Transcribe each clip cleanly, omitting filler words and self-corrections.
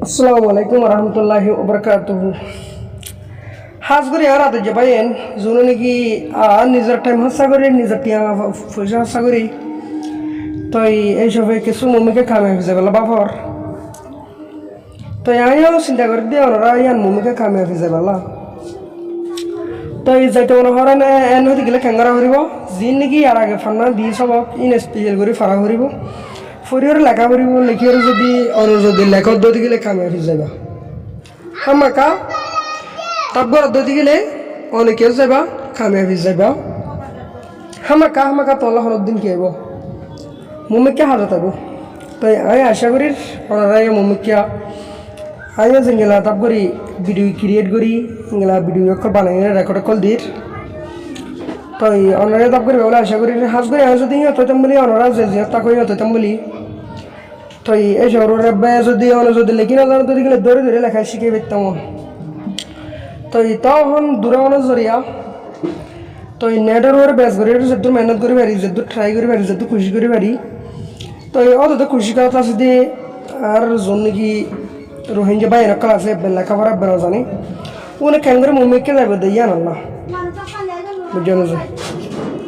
আসসালামু আলাইকুম রহমতুল্লাহি ওবরাকাতুহু। হাজ করে আর আতে যাবাইন যোনে নাকি নিজের টাইম হাসা করে নিজের টিয়া পয়সা হাসা করে তাই এইসবে কিছু মমিকে কামে হয়ে বলা বাপর তাই আমিও চিন্তা করে দিয়ে ওনারা ইয়ান মমিকে কামে হয়ে বলা তাই যাইতে মনে হরেন এন হতে গেলে খেঙ্গারা করিব যি নাকি আর আগে ফান্না দি সবক ইন স্পেশাল করে ফারা করিব ফরিয়র লেখা করিব লেখিয়ার যদি অন্য যদি লেখর দতি গেলে কামে হয়ে যাবা হামাকা তারপর দতি গেলে অনেকে যাবা কামে হয়ে যাবা হামাকা তল্লা হরত দিন কি হইব মমিকে হাজত হইব তাই আমি আশা করি ওনারা মমিকা আমিও যেগুলা তাপ করি ভিডিও ক্রিয়েট করি এগুলা ভিডিও বানাই রেকর্ড কল দির তাই ওনারা তাপ করি বলে আশা করি হাজ করে আমি যদি হতাম বলি ওনারা যে তা করি হতাম বলি তাই এই শহরের যদি যদি লেখি না জানো তো গেলে ধরে ধরে লেখা শিখে পেতাম তাই তখন দূরে মানুষ জরিয়া তো নেটের ওর বেস করি যেহেতু মেহনত করি পারি যেহেতু ট্রাই করি পারি যেহেতু খুশি করি পারি তো অত খুশি কথা আছে দিয়ে আর যোন নাকি রোহিঙ্গা বা এরকম আছে লেখাপড়া বেড়া জানি ওনে কেন করে মুম্বাইকে যাবে দেয় না বুঝছেন যে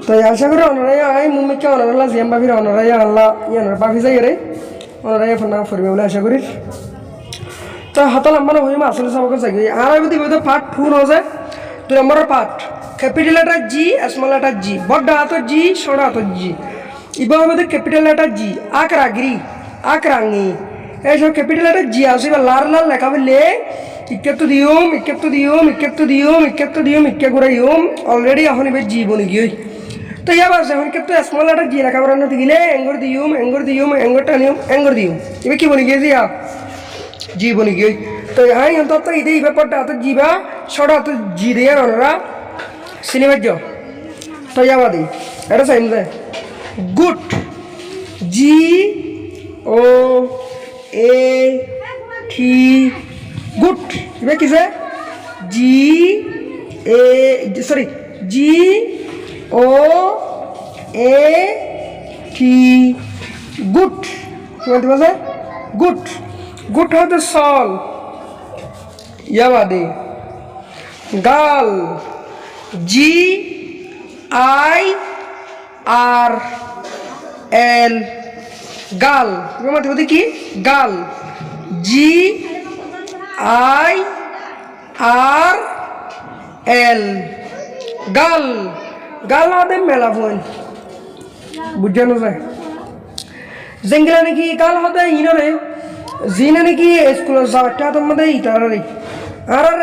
তাই আশা করি ওনারাই আই মুম্বাইকে ওনারা জিয়াম বাফির ওনারাই আল্লাহ ইয়ানোর বাফি যাই রে ওনারাই ফোনা ফুরবে বলে আশা করি তো হাত লম্বানো হইম আসলে সবকে চাই আর আমি দিবে পার্ট ফুল হয়ে যায় 2 নম্বরের পার্ট ক্যাপিটাল লেটার জি স্মল লেটার জি বড় হাতের জি ছোট হাতের জি ইবা হবে ক্যাপিটাল লেটার জি আকরাগরি আকরাঙ্গি এইসব ক্যাপিটাল লেটার জি আছে এবার লাল লাল লেখা বললে ইকেত্তু দিওম ইকে করে ইউম অলরেডি এখন এবার জি বনি গিয়ে তো ইয়াবার এখন কিন্তু স্মল লেটার জি লেখা পড়ানো গেলে এঙ্গর দিওম এঙ্গরটা নিয়ম এঙ্গর দিওম এবার কি বনি গিয়েছি জি বনি গিয়ে তো হ্যাঁ অন্তত ইদে এই ব্যাপারটা হাতে জি বা ছোট হাতে জি দিয়ে ওনারা সিনেমার যাও তো ইয়াবা দিই এটা চাইম যায় গুড জি ও এ টি গুড এবার কিসে জি এ সরি জি ও এ টি গুড কি বলতে পারছে গুড গুড হতে সল ইয়াবাদে গাল জি আই আর এল গাল তুমি বলতে বলতে কি গাল জি আই আর এল গাল গাল হতে মেলা ফোন বুঝছেন যায় যেগুলা নাকি গাল হতে ইনরে জিনে নাকি স্কুলের যাওয়ারটা তোমাদের ইতারে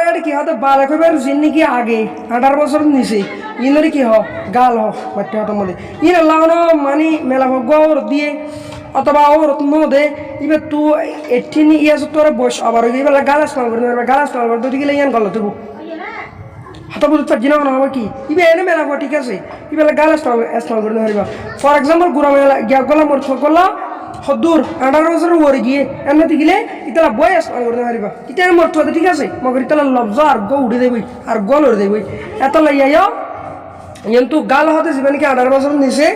আর কি হতে বালে কইবার জিন নাকি আগে 18 বছর নিচে ইনরে কি হ গাল হ বাচ্চা তোমাদের ইন লাগানো মানে মেলা গৌর দিয়ে অথবা ওর মধ্যে এবার তু 18 ইয়ার্স তোর বয়স আবার এবার গালাস পাল করে যদি গেলে ইয়ান গল তবু হঠাৎ বুঝতে জিনা না হবে কি ইবে এনে মেলা ঠিক আছে এবার গালাস পাল করে হারিবা ফর এক্সাম্পল গুড়া মেলা গিয়া গলা মোর গলা হদুর 18 বছর ওরে গিয়ে এমনিতে গেলে ইতালা বয়স পাল করে হারিবা ইটা মোর তো ঠিক আছে মগর ইতালা লব্জ আর গো উড়ে দেবই আর গল উড়ে দেবই এত লাইয়া কিন্তু গাল হতে জীবন কি 18 বছর নিচে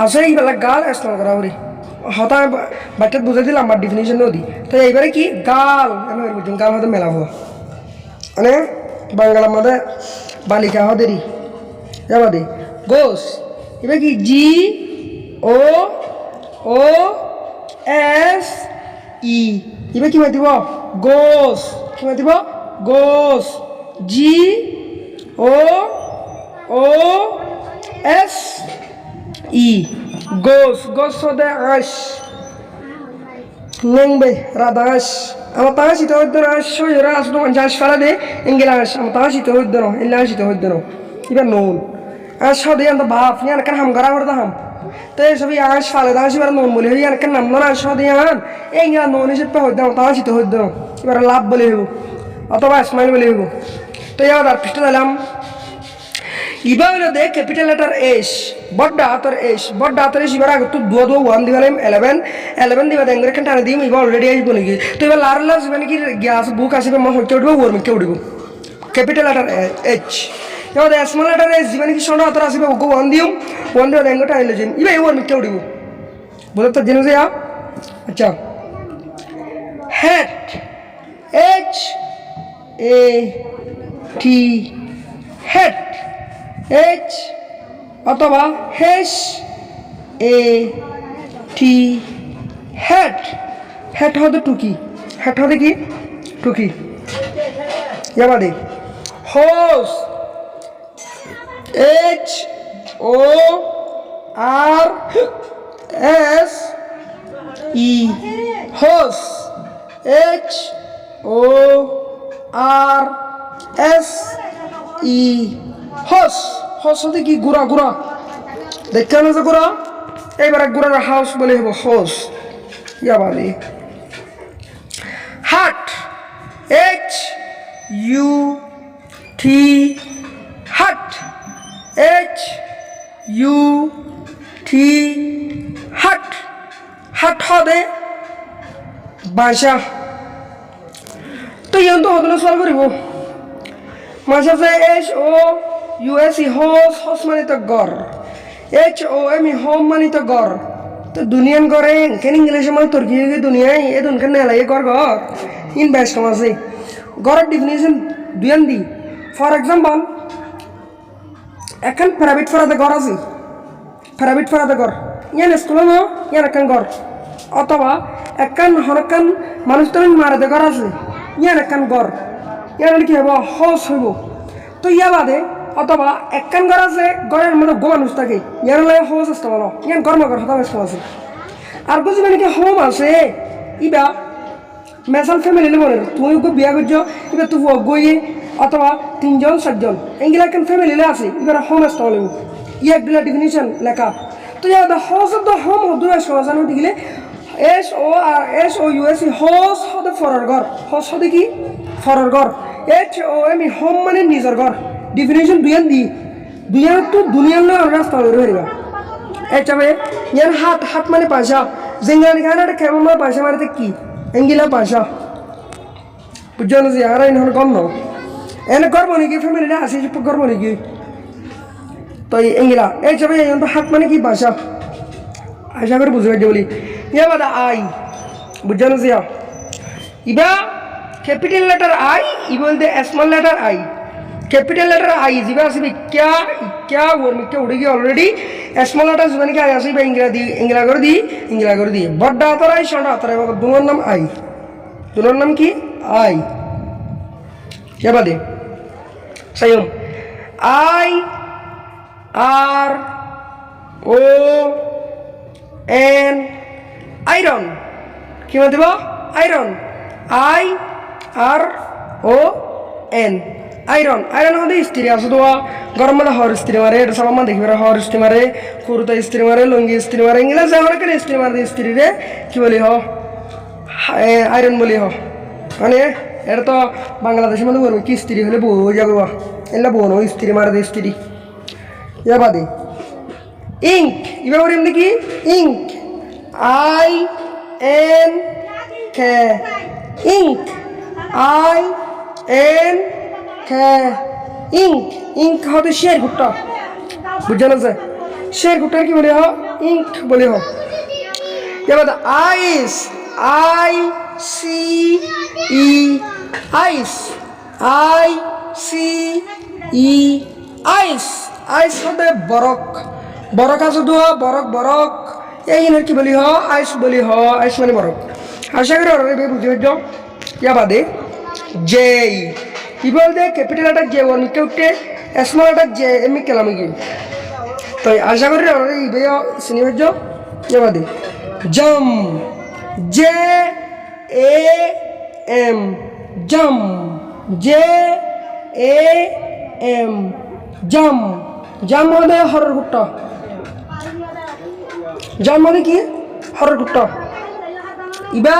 আছে এইবেলা গাল ইস্তেমাল করা হরি হতা বাচ্চা বুঝাই দিলাম আমার ডিফিনিশন দি তো এইবারে কি গাল আমি বুঝুন গাল হতে মেলা হওয়া মানে বাংলার মধ্যে বালিকা হদেরই যাবা দি গোস এবার কি জি ও ও এস ই এবার কি মাতিব গোস কি মাতিব গোস জি ও ও এস ই গোস গোস হতে আস নেংবে রাধাস আমার তাহাসিতে হইতো না শরীরে আসতো যাস ফেলা দে এঙ্গেলা আস আমার তাহাসিতে হইতো না এলে আসিতে হইতো না এবার নুন আস সদে আন্ত বাপ ইয়ান কেন হাম গড়া করে দাম তো এই সবই আস ফালে তাহাসি এবার নুন বলে ইয়ান কেন নাম না সদে আন এঙ্গেলা নুন হিসেবে হইতো না তাহাসিতে হইতো না এবার লাভ বলে হইব অথবা স্মাইল বলে হইব তো এবার আর পৃষ্ঠ দিলাম ইবা হইলো দে ক্যাপিটাল লেটার এস বড় হাতের এস এবার আগে তো 1 দিবালাম 11 দিবা দেন রেখান টানে দিম ইবা অলরেডি আসবো নাকি তো এবার লারলা মানে কি গ্যাস বুক আসবে মা হইতে উঠবো ওর মুখে উঠবো ক্যাপিটাল লেটার এইচ এবার স্মল লেটার এস মানে কি ছোট হাতের আসবে ওকে 1 দিম 1 দিবা দেন টানে দিম ইবা ওর মুখে উঠবো বলে তো জেনে যা আচ্ছা হেড এ টি হেট এইচ অথবা হেস এ টি হেট হেট হতে টুকি হেট হতে কি টুকি ইয়াবাদে হোস এইচ ও আর এস ই হোস এইচ ও আর এস ই হোস হোস হতে কি গুড়া গুড়া দেখতে না যে গুড়া এইবার গুড়ার হাউস বলে হবো হোস ইয়াবাদে হাট এইচ ইউ টি হাট এইচ ইউ টি হাট হাট হবে বাসা তো ইয়ান তো হদনা সলভ করিব মাসা যে H O U S E house house মানে তো গর H O M E home মানে তো গর তো দুনিয়ান গরে কেন ইংলিশে মানে তুর্কি দুনিয়ায় এ দুনখান নেলাই গর গর ইন বেশ কম আছে গরের ডিফিনিশন দুয়ান দি ফর এক্সাম্পল এখন প্রাইভেট ফরাতে ঘর আছে প্রাইভেট ফরাতে ঘর ইয়ান স্কুলে ন ইয়ান একখান ঘর অথবা একখান হরকান মানুষ তো মারাতে ঘর আছে ইয়ান একখান ঘর ইয়ান কি হব হস হইব তো ইয়া বাদে অথবা একখান ঘর আছে ঘরের মধ্যে গো মানুষ থাকে ইয়ান লাগে হস আসতে বলো ইয়ান কর্মঘর হতাম আছে আর বুঝি মানে কি হোম আছে ইবা মেসাল ফ্যামিলি মনে তুমি বিয়া করছো এবার তুই গইয়ে অথবা 3 জন 7 জন এগুলা একখান ফ্যামিলি আছে এবার হোম আসতে বলে ইয়াগুলা ডিফিনিশন লেখা তো ইয়া the house of the home হদু এস জানো দিলে S O U S E house হদে ফরর ঘর হোস হদে কি ফরর ঘর H O M E home মানে নিজের ঘর ডিফিনিশন দুইয়ান তো দুনিয়ার না রাস্তা হয়ে রইবা এটাবে ইয়ান হাত হাত মানে পয়সা জিঙ্গানি খানাটা কেমন মানে পয়সা মারতে কি এঙ্গিলা পয়সা বুঝছো না যে আর ইনহন কম ন এনে গর্ব নাকি ফ্যামিলিটা আসি গর্ব নাকি তো এঙ্গিলা এই সবাই তো হাত মানে কি পয়সা আশা করে বুঝবে বলি ইয়া বাদা আই বুঝছো না যে ইবা ক্যাপিটাল লেটার আই ই বলতে small letter I capital letter I जीवा आसबे क्या क्या वर्ड में क्या उड़ी गई ऑलरेडी स्मॉल लेटर जुबान के आई आसबे इंग्ला कर दी बड़ा आतर आई छोटा आतर आई दोनों नाम आई दोनों नाम की आई क्या बात है सही I R O N iron কি মাতিব iron I R O N iron iron হতে স্ত্রী আছে তো গরম মানে হর স্ত্রী মারে এটা সব আমার দেখবে হর স্ত্রী মারে কুর্তা স্ত্রী মারে লুঙ্গি স্ত্রী মারে এগুলা যা হলে কেন স্ত্রী মারে স্ত্রী রে কি বলি হ আয়রন বলি হ মানে এটা তো বাংলাদেশের মধ্যে বলবো কি স্ত্রী হলে বউ হয়ে যাবে বা এগুলা বউ নয় স্ত্রী মারে দে স্ত্রী ইয়া বাদে ইঙ্ক এবার বলি এমনি কি ink I N K ink I N K ink ink হতে শের গুট্টা বুঝছো না শের গুট্টা কি বলে হ ইঙ্ক বলে হ এবার ice I C E ice I C E ice ice হতে বরক বরক আছে তো বরক বরক এই কি বলি হ আইস বলি হ আইস মানে বরক আশা করি অনেক বুঝতে পারছো ইয়া বাদে জে কি বলতে ক্যাপিটাল একটা জে ওর মিটে উঠতে স্মল একটা জে এমনি কেলামে গিয়ে তো আশা করি অনেক ইবে চিনি পারছো ইয়া বাদে jam J A M jam J A M jam jam মানে হরর গুট্টা জাম মানে কি হরর গুট্টা ইবা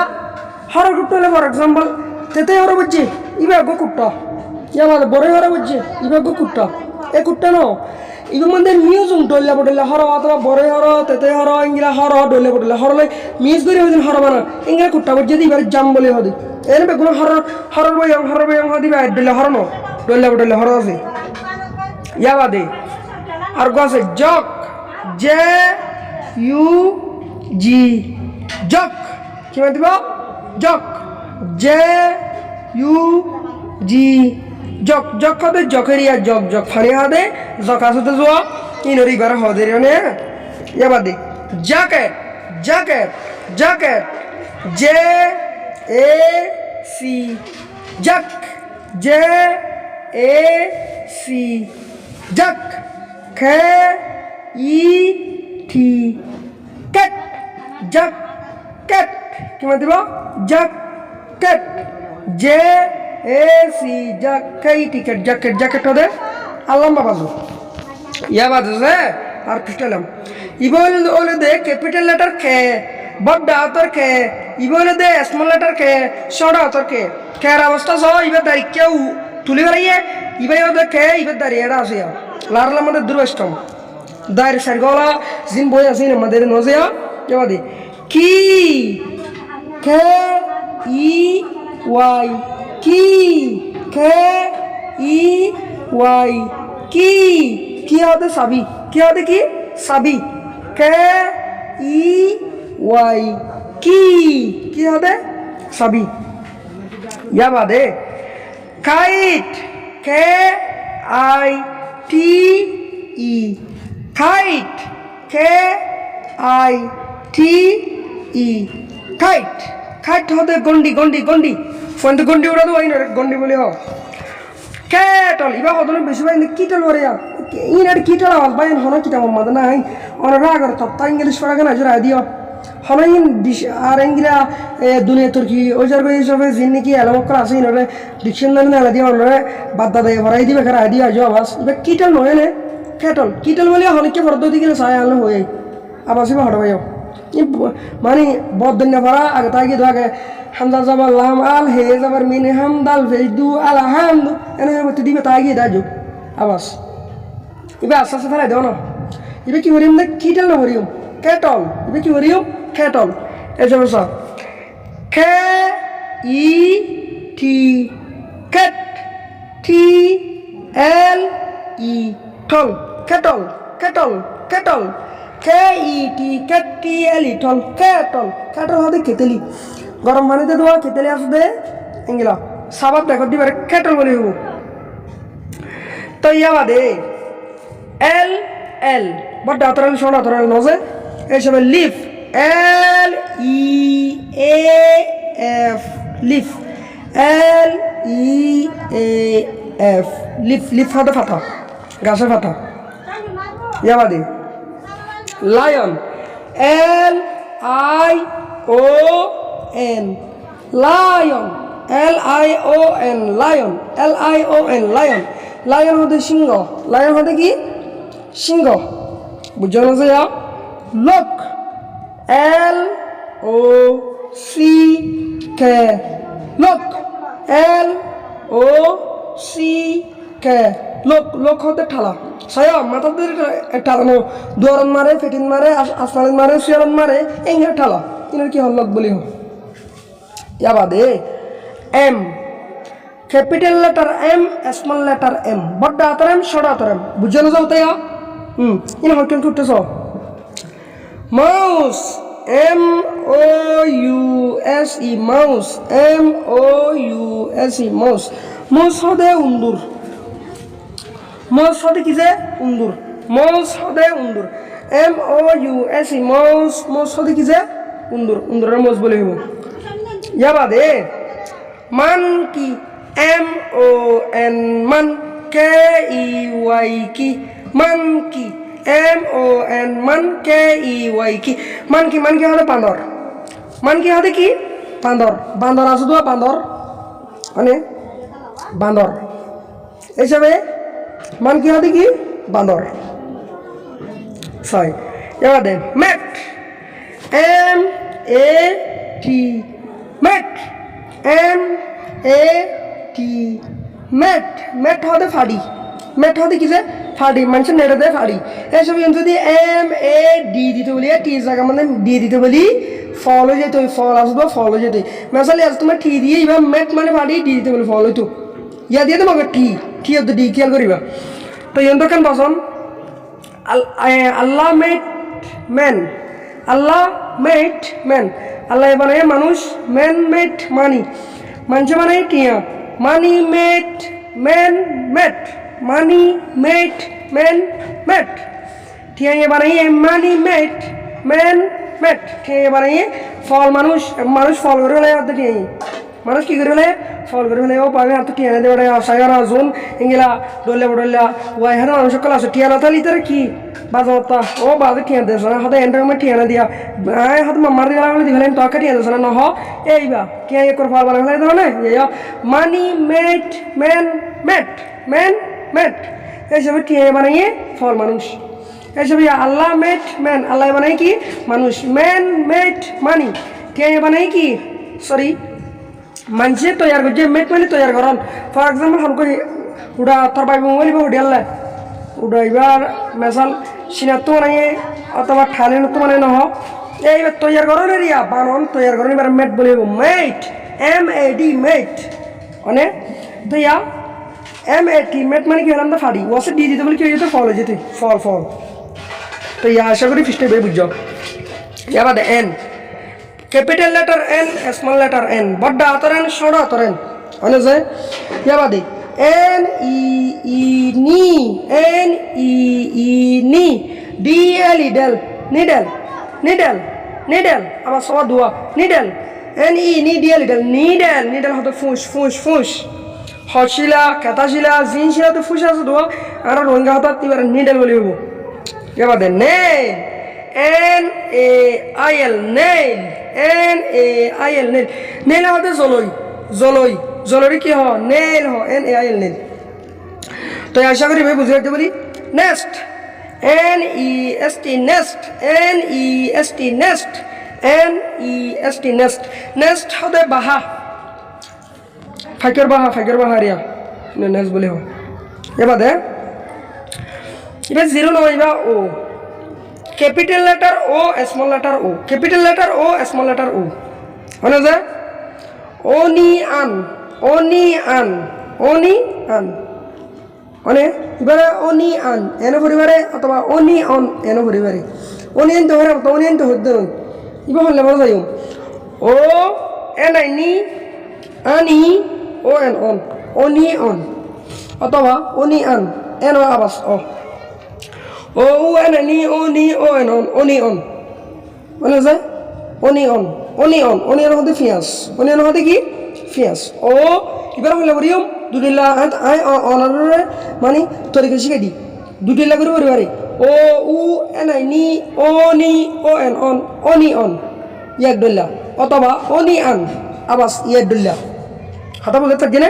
হরর গুট্টা হলে ফর এক্সাম্পল তেতে হর বুঝছে ইবা গো কুট্টা ইয়া মানে বড় হর বুঝছে ইবা গো কুট্টা এ কুট্টা ন ইবা মানে মিউজ ডল্লা বডল্লা হর অথবা বড় হর তেতে হর ইংলা হর ডল্লা বডল্লা হরলে মিউজ করে হদিন হর বানা ইংলা কুট্টা বুঝছে ইবার জাম বলে হদি এনে বেগুন হরর বয়ং হদি বা ডল্লা হর ন ডল্লা বডল্লা হর আছে ইয়া বাদে আর গো আছে জক জে ইউ জি জক কি মানে দিব জক জে ইউ জি জক জক হবে জকেরিয়া জক জক ফানি হাদে জক আসতে যোৱা ইনরি বার হদে নে ইয়াবাদে jacket jacket jacket J A C jack J A C jack খে ই থি কেট জ্যাক কেট কি মানে দিব jacket J A C jack কেই টিকেট জ্যাকেট জ্যাকেট হদে আল্লাহ বাবাজু ইয়া বাজে আর পিস্টালাম ইবল ওলে দে ক্যাপিটাল লেটার খে বড় আতর খে ইবল দে স্মল লেটার খে শর্ট আতর খে খের অবস্থা সহ ইবে দাঁড়ি কেউ তুলি বাড়িয়ে ইবে ওদে খে ইবে দাঁড়িয়ে এটা আছে লারলা আমাদের দুর্বেষ্টম দাঁড়ি সারগলা জিন বই আছে আমাদের নজে যাবাদি কি খে ই ওয়াই কি খে ই ওয়াই কি হতে সাবি কি হতে কি সাবি কে ই ওয়াই কি হতে সাবি ইয়া বাদে kite K I T E kite K I T E kite kite হতে গন্ডি গন্ডি গন্ডি ফোন তো গন্ডি উড়া দেবো গন্ডি বলে হোক কেটল ইবা কতন বেশি ভাই কিটল ওরে ইনার কিটল আওয়াজ ভাই হনো কিটা মামা নাই অনরা রাগর তত্তা ইংলিশ পড়া কেন জরা দিও হনো ইন আর ইংলা দুনিয়া তুর্কি ওই জার কই সবে জিন্নি কি এলাম করা আছে ইনরে ডিকশনারি না দিও অনরে বাদদা দেয় ভরাই দিবে খারা দিও আজ আওয়াজ ইবা কিটল নয় নে কেটল কিটল বলে হনকে ফরদ দিকে সায় আনলে হই আবাসি হড় ভাইও মানে বদন্য ভরা আগে তাগি দাগে হামদা যাবার লাম আল হে যাবার মিনে হামদাল ভেজদু আল হামদু এনে মতে দিবে তাগি দাজু আবাস ইবে আস্তে আস্তে ফেলাই দাও না ইবে কি হরিম না কিটল না হরিম কেটল ইবে কি হরিম কেটল এই যে বসা কে ই টি কেট টি এল ই টল কেটল কেটল কেটল কে ই টি কেট টি এল ই টল কেটল কেটল হতে কেতেলি গরম পানিতে দেওয়া কেতেলি আসবে এঙ্গিলা সাবাত দেখো দিবার কেটল বলে হবো তো ইয়া বাদে এল এল বড় আতরাল শোনা আতরাল নজে এই সবে leaf L E A F leaf L E A F leaf leaf হাতে ফাটা গাছের ফাটা ইয়া বাদে lion L I O N lion L I O N lion L I O N lion lion হতে সিংহ লায়ন হতে কি সিংহ বুঝছো না যে লোক এল ও সি কে লোক এল ও সি কে লোক লোক হতে ঠালা সায়া মাথাদের ঠালানো দুয়ারন মারে ফেটিন মারে আসমানিন মারে শিয়ারন মারে এঙ্গে ঠালা ইনার কি হল লোক বলি হোক ইয়াবাদে M capital letter M small letter M বড় আতর এম ছোট আতর এম বুঝছো না যাও তাই ইন হকেন করতেছ mouse M O U S E mouse M O U S E mouse mouse হদে উন্দুর মাউস হদে কি যে উন্দুর মাউস হদে উন্দুর M O U S E mouse mouse হদে কি যে উন্দুর উন্দুরের মাউস বলে হইব ইয়াবাদে মান কি এম ও এন মান কে ই ওয়াই কি মান কি এম ও এন মান কে ই ওয়াই কি মান কি হলে বান্দর মান কি হলে কি বান্দর বান্দর আছে তো বান্দর মানে বান্দর এইসবে মান কি হলে কি বান্দর ছয় ইয়াবাদে mat M A T mat M A T mat mat হতে ফাড়ি ম্যাট হতে কি যে ফাড়ি মানুষের নেড়ে দেয় ফাড়ি এইসব যদি এম এ ডি দিতে বলি টি জায়গা মানে ডি দিতে বলি ফল হয়ে যেত ফল আসবো ফল হয়ে যেত মেসালি আজ তোমার টি দিয়ে এবার ম্যাট মানে ফাড়ি ডি দিতে বলি ফল হইতো ইয়া দিয়ে তোমাকে টি হতো ডি খেয়াল করিবা তো ইয়ন্তর কেন বসন আল্লাহ মেড ম্যান আল্লাহ মেড ম্যান আল্লাহ বানায় মানুষ ম্যান মেড মানি মানুষে বানায় টিয়া money made man made money made man made ঠিয়াইয়ে বানাইয়ে মানি মেড ম্যান মেট ঠিয়াইয়ে বানাইয়ে ফল মানুষ মানুষ ফল করে হলে হাতে ঠিয়াই মানুষ কি করে হলে ফল করে হলে ও পাবে হাতে ঠিয়ানে দেবে সাগারা জোন ইংলা ডলে বডল্লা ওয়াই হাতে মানুষ সকল আছে ঠিয়ানা তাহলে তার কি বাজারতা ও বাজে ঠিয়ান দেশ না হাতে এন্ডারমে ঠিয়ানা দিয়া আয় হাতে মামার দিয়া লাগলে দিবেন তোকে ঠিয়ান দেশ না নহ এইবা ঠিয়াই করে ফল বানাই হলে দেবে না এই মানি মেড ম্যান মেট ম্যান মেট এইসব ঠিয়াই বানাইয়ে ফল মানুষ এইসব আল্লাহ মেট ম্যান আল্লাহ বানাই কি মানুষ ম্যান মেট মানি ঠিয়াই বানাই কি সরি মানুষে তৈয়ার করছে মেট মানে তৈয়ার করান ফর এক্সাম্পল হামকো উড়া তোর ভাই বোন বলিব উঠিয়ালে উড়াইবার মেসাল সিনাতো বানাইয়ে অথবা ঠালিনতো মানে নহ এইবার তৈয়ার করান এরিয়া বানন তৈয়ার করেন এবার মেট বলিব মেট MAD মেট মানে তো ইয়া MAT মেট মানে কি হলাম না ফাড়ি ওয়াসে দিয়ে দিতে বলে কি হয়ে যেত ফল হয়ে যেত ফল ফল তো ইয়া আশা করি ফিস্টে বের বুঝছো ইয়া বাদে N capital letter N small letter N বড় আতর এন ছোট আতর এন মানে যে ইয়া বাদে এন ই নি এন ই নি DL ডেল নিডেল নিডেল নিডেল আবার সব দোয়া নিডেল এন ই নি DL ডেল নিডেল নিডেল হতো ফুস ফুস ফুস হশিলা কেতাশিলা জিনশিলা তো ফুস আছে দোয়া আর রোহিঙ্গা হতো এবার নিডেল বলি হবো ইয়া বাদে nail NAIL nail NAIL nail nail হতে জলই জলই জলরি কি হ নেল হ NAIL নেল তো আশা করি ভাই বুঝে রাখতে বলি next NEST next NEST next NEST next next হতে বাহা ফাইকের বাহা রিয়া নেক্সট বলে হ এবার দে এবার জিরো নয় বা ও ক্যাপিটাল লেটার ও স্মল লেটার ও ক্যাপিটাল লেটার ও স্মল লেটার ও মানে যে অনি আন মানে এবারে অনি আন এনে পরিবারে অথবা অনি অন এনে পরিবারে অনি আনতে হরে অনি আনতে হদ্দ নয় ইবা হলে বলা যাই ও এন আই নি আনি O N on onion অথবা অনি আন এন আবাস অ ও এন নি ও নি O N on onion মানে যে অনি অন অনি অন হতে ফিয়াস অনি অন হতে কি ফিয়াস ও এবার হলে বলিম দুটিলা আই অনারে মানে তরিকা শিখাই দি দুটিলা করে পরিবারে ও উ এন আই নি ও নি O N on onion ইয়াক ডল্লা অথবা অনি আন আবাস ইয়াক ডল্লা হাতা বলতে থাকছে না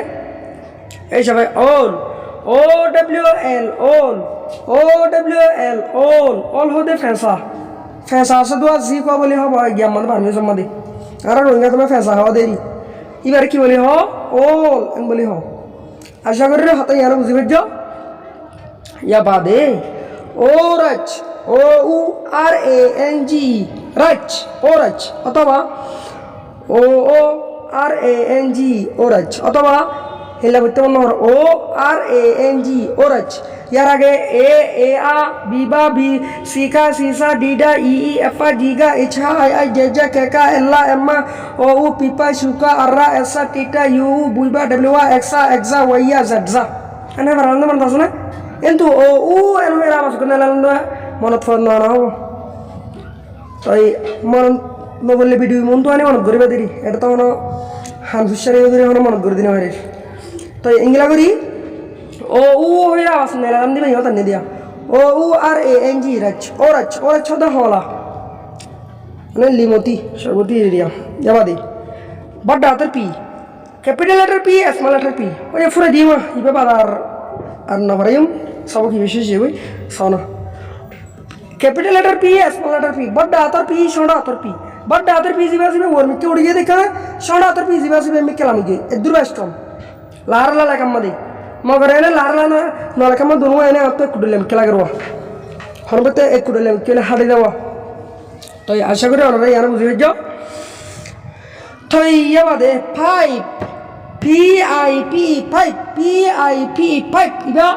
এই সবাই অল OWL অল হতে ফেঁসা আছে তো আজি কোৱা বলি হ'ব জ্ঞান মানে ভাৰমি জমা দি আৰু ৰঙা তোমাৰ ফেঁসা হওয়া দেৰি এবার কি বলি হ অল এন বলি হ আশা করি হাতে ইয়ার বুঝি পাইছ ইয়া বাদে ও রাজ OURANG রাজ ও রাজ অথবা OORANG ওরাজ অথবা হেলা করতে মনে ORANG ওরাজ ইয়ার আগে এ আ বিবা বি সিকা সিসা ডিডা ই এফা জিগা ইছা আই জেজা কেকা এল্লা এম্মা ও উ পিপা সুকা আররা এসা টিটা ইউ বুইবা ডব্লিউয়া এক্সা এক্সা ওয়াইয়া জেডজা এনে বারান্দ মন আছে না কিন্তু ও উ এন হেরা মাস কোন লান্দ মনত ফোন না হবো তাই মন নবলে ভিডিও মন তো আনি মনত করিবা দেরি এটা তো কোনো হানফুসারি ধরে মনত করে দিনা হয় তো ইংলা করি ও উ হইরা আওয়াজ নেলাম দিবে ইহতা নে দিয়া OURANG রাজ ওরাজ ছদা হলা মানে লিমতি সর্বতি এরিয়া যাবা দি বড় হাতের P capital letter P small letter P ওই ফুরে দিমা ইবে বাদার আর না পারাইম সব কি বিশেষ হই সানা capital letter P small letter P বড় হাতের পি ছোট হাতের পি বড় হাতের পি জিবা জিবে ওর মিকে উড়িয়ে দেখা ছোট হাতের পি জিবা জিবে মিকে লামিগে এদুর বেস্টম লারলা লাকাম্মা দি মগর এনে লারলা না নলাকাম্মা দুনো এনে আত্ত কুডলেম খেলা করবা হরবতে এক কুডলেম কেলে হাড়ি দেওয়া তো আশা করি ওনারা ইয়ার বুঝে যাও তো ইয়া বাদে PIP পাইপ ইবা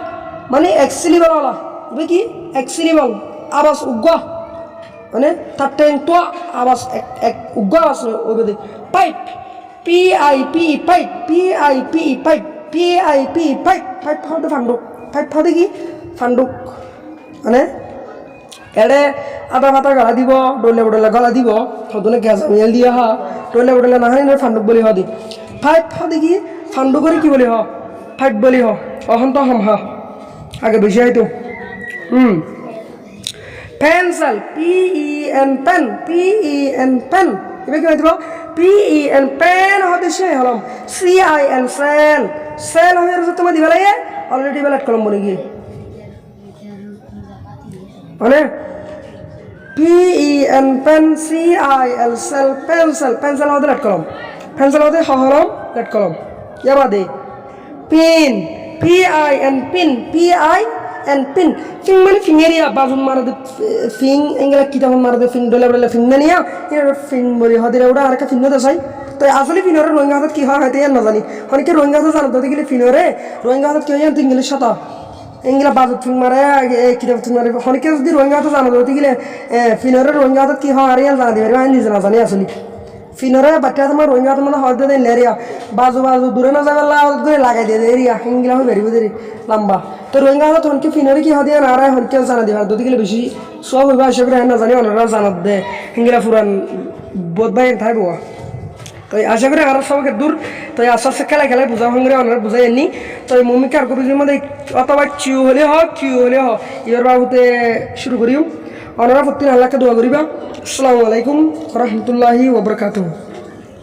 মানে এক্সিলিবল ওলা ইবা কি এক্সিলিবল আবাস উগ্গা মানে তার টেন তো আবাস এক উগ্গা আছে ওই pipe PIP pipe PIP pipe PIP pipe pipe হতে ফান্ডুক pipe হতে কি ফান্ডুক মানে এড়ে আদা ভাতা গলা দিব ডলে বডলে গলা দিব হদনে গ্যাস মিল দিয়া হা ডলে বডলে না হানি ফান্ডুক বলি হদি pipe হতে কি ফান্ডুক করে কি বলি হ pipe বলি হ অহন্ত হম হা আগে বেশি হয়তো pencil PEN pen PEN pen এবার কি হইতো PEN pen হতে সে হলাম CIN cell cell হয়ে রয়েছে তোমার দিবা লাগে অলরেডি বেলাট কলম বলে গিয়ে মানে PEN pen CIL cell pencil pencil হতে লেট কলম pencil হতে হলম লেট কলম ইয়াবা দে pin PIN pin PIN pin ফিং মানে ফিঙ্গেরিয়া বাজুন মারা দে ফিং এঙ্গলা কিতাব মারা দে ফিং ডলে ডলে ফিং নানিয়া এর ফিং বলি হদিরা ওটা আর কা ফিং না দেসাই তো আসলে ফিনরে রোহিঙ্গা হাতত কি হয় হয়তো না জানি অনেকে রোহিঙ্গা হাতত জানো তো গেলে ফিনরে রোহিঙ্গা হাতত কি হয় তো ইংলিশ সাতা এঙ্গলা বাজুত ফিং মারে কিতাব ফিং মারে অনেকে যদি রোহিঙ্গা হাতত জানো তো গেলে ফিনরে রোহিঙ্গা হাতত কি হয় আর জানা দিবে আমি নিজে না জানি আসলে ফিনরে বাচ্চা তোমার রোহিঙ্গা হাতত মানে হয়তো দেন লেরিয়া বাজু বাজু দূরে না যাবে করে লাগাই দিয়ে এরিয়া এঙ্গলা হয়ে বেরিয়ে দেরি লম্বা তো রোহিঙ্গা হাতত হনকে ফিনরে কি হয় দিয়ে না আর হনকে জানা দিবে আর যদি গেলে বেশি সব হইবা এসে করে না জানি ওনারা জানাত দে এঙ্গলা পুরান বোধ ভাই থাকবো তো আশা করি আর সবাইকে দূর তো আস্তে আস্তে খেলায় বুঝা ভাঙরে ওনারা বুঝাই আনি তো মম্মিকে আর কবির মধ্যে অথবা কিউ হলে হ এবার বাবুতে শুরু করিও ওনারা প্রতি আল্লাহকে দোয়া করিবা আসসালামু আলাইকুম রহমতুল্লাহি ওবরকাতুহ